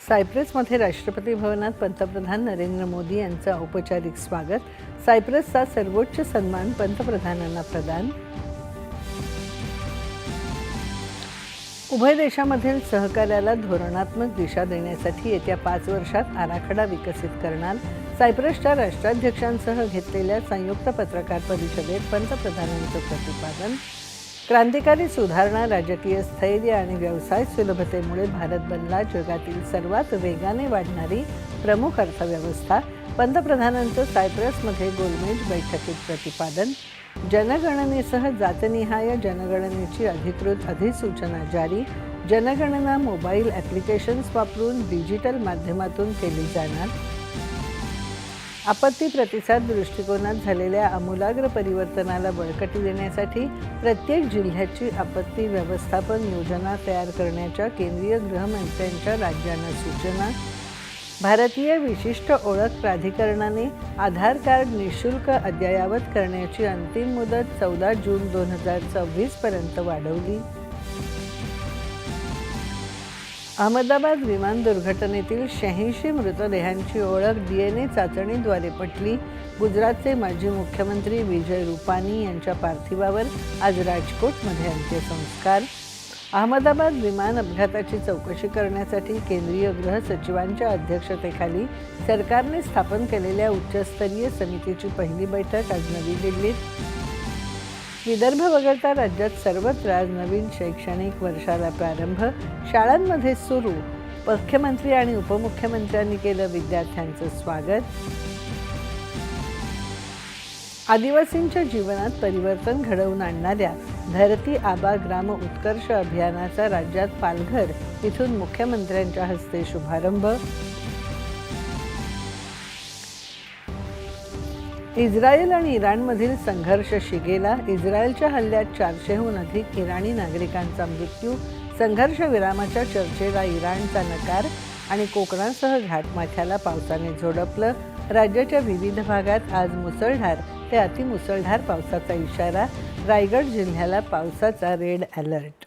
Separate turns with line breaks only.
सायप्रसमध्ये राष्ट्रपती भवनात पंतप्रधान नरेंद्र मोदी यांचं औपचारिक स्वागत. सायप्रसचा सर्वोच्च सन्मान पंतप्रधानांना प्रदान. उभय देशांमधील सहकार्याला धोरणात्मक दिशा देण्यासाठी येत्या 5 वर्षात आराखडा विकसित करणार. सायप्रसच्या राष्ट्राध्यक्षांसह घेतलेल्या संयुक्त पत्रकार परिषदेत पंतप्रधानांचं प्रतिपादन. क्रांतिकारी सुधारणा, राजकीय स्थैर्य आणि व्यवसाय सुलभतेमुळे भारत बनला जगातील सर्वात वेगाने वाढणारी प्रमुख अर्थव्यवस्था. पंतप्रधानांचं सायप्रसमध्ये गोलमेज बैठकीत प्रतिपादन. जनगणनेसह जातनिहाय जनगणनेची अधिकृत अधिसूचना जारी. जनगणना मोबाईल ॲप्लिकेशन्स वापरून डिजिटल माध्यमातून केली जाणार. आपत्ती प्रतिसाद दृष्टिकोनात झालेल्या आमूलाग्र परिवर्तनाला बळकटी देण्यासाठी प्रत्येक जिल्ह्याची आपत्ती व्यवस्थापन योजना तयार करण्याच्या केंद्रीय गृहमंत्र्यांच्या राज्यांना सूचना. भारतीय विशिष्ट ओळख प्राधिकरणाने आधार कार्ड निःशुल्क अद्ययावत करण्याची अंतिम मुदत 14 जून 2024 पर्यंत वाढवली. अहमदाबाद विमान दुर्घटनेतील 86 मृतदेहांची ओळख DNA चाचणीद्वारे पटली. गुजरातचे माजी मुख्यमंत्री विजय रुपानी यांच्या पार्थिवावर आज राजकोटमध्ये अंत्यसंस्कार. अहमदाबाद विमान अपघाताची चौकशी करण्यासाठी केंद्रीय गृह सचिवांच्या अध्यक्षतेखाली सरकारने स्थापन केलेल्या उच्चस्तरीय समितीची पहिली बैठक आज नवी दिल्लीत. विदर्भ वगळता राज्यात सर्वत्र आज नवीन शैक्षणिक वर्षाला प्रारंभ. शाळांमध्ये सुरू. मुख्यमंत्री आणि उपमुख्यमंत्र्यांनी केलं विद्यार्थ्यांचं स्वागत. आदिवासींच्या जीवनात परिवर्तन घडवून आणणाऱ्या धरती आबा ग्राम उत्कर्ष अभियानाचा राज्यात पालघर इथून मुख्यमंत्र्यांच्या हस्ते शुभारंभ. इस्रायल आणि इराणमधील संघर्ष शिगेला. इस्रायलच्या हल्ल्यात 400हून अधिक इराणी नागरिकांचा मृत्यू. संघर्ष विरामाच्या चर्चेला इराणचा नकार. आणि कोकणासह घाटमाथ्याला पावसाने झोडपलं. राज्याच्या विविध भागात आज मुसळधार ते अतिमुसळधार पावसाचा इशारा. रायगड जिल्ह्याला पावसाचा रेड अलर्ट.